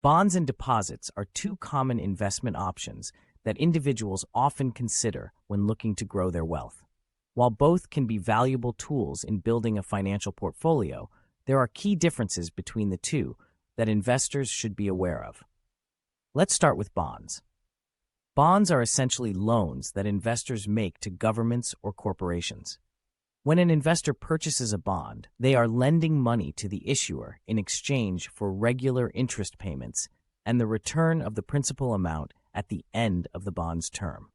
Bonds and deposits are two common investment options that individuals often consider when looking to grow their wealth. While both can be valuable tools in building a financial portfolio, there are key differences between the two that investors should be aware of. Let's start with bonds. Bonds are essentially loans that investors make to governments or corporations. When an investor purchases a bond, they are lending money to the issuer in exchange for regular interest payments and the return of the principal amount at the end of the bond's term.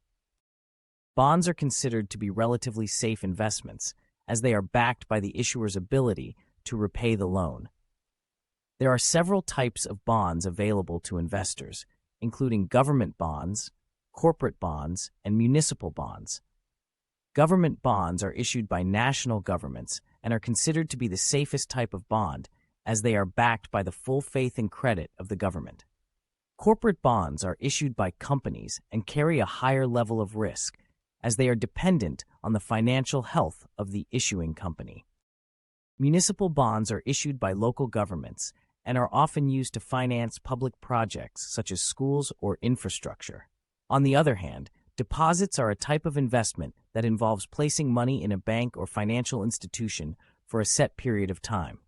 Bonds are considered to be relatively safe investments as they are backed by the issuer's ability to repay the loan. There are several types of bonds available to investors, including government bonds, corporate bonds, and municipal bonds. Government bonds are issued by national governments and are considered to be the safest type of bond as they are backed by the full faith and credit of the government. Corporate bonds are issued by companies and carry a higher level of risk as they are dependent on the financial health of the issuing company. Municipal bonds are issued by local governments and are often used to finance public projects such as schools or infrastructure. On the other hand, deposits are a type of investment that involves placing money in a bank or financial institution for a set period of time.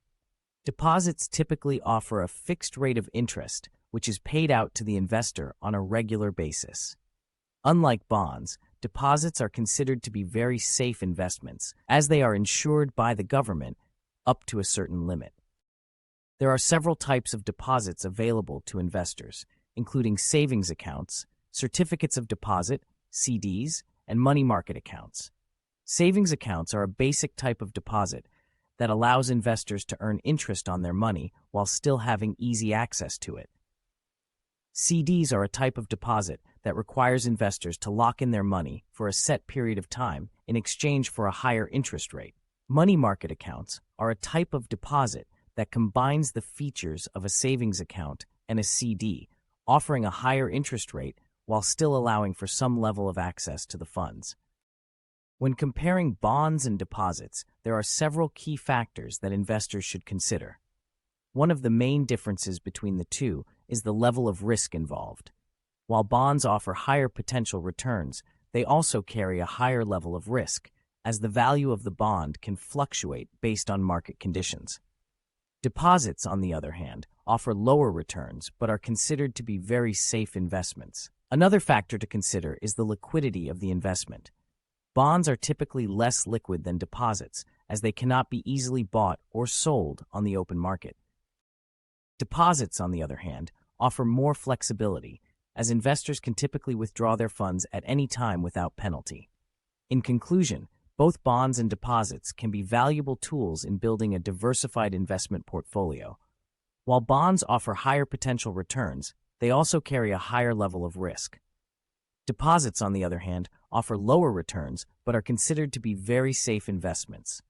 Deposits typically offer a fixed rate of interest, which is paid out to the investor on a regular basis. Unlike bonds, deposits are considered to be very safe investments, as they are insured by the government up to a certain limit. There are several types of deposits available to investors, including savings accounts, certificates of deposit, CDs, and money market accounts. Savings accounts are a basic type of deposit that allows investors to earn interest on their money while still having easy access to it. CDs are a type of deposit that requires investors to lock in their money for a set period of time in exchange for a higher interest rate. Money market accounts are a type of deposit that combines the features of a savings account and a CD, offering a higher interest rate while still allowing for some level of access to the funds. When comparing bonds and deposits, there are several key factors that investors should consider. One of the main differences between the two is the level of risk involved. While bonds offer higher potential returns, they also carry a higher level of risk, as the value of the bond can fluctuate based on market conditions. Deposits, on the other hand, offer lower returns but are considered to be very safe investments. Another factor to consider is the liquidity of the investment. Bonds are typically less liquid than deposits, as they cannot be easily bought or sold on the open market. Deposits, on the other hand, offer more flexibility, as investors can typically withdraw their funds at any time without penalty. In conclusion, both bonds and deposits can be valuable tools in building a diversified investment portfolio. While bonds offer higher potential returns, they also carry a higher level of risk. Deposits, on the other hand, offer lower returns but are considered to be very safe investments.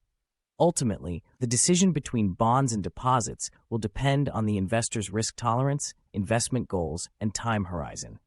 Ultimately, the decision between bonds and deposits will depend on the investor's risk tolerance, investment goals, and time horizon.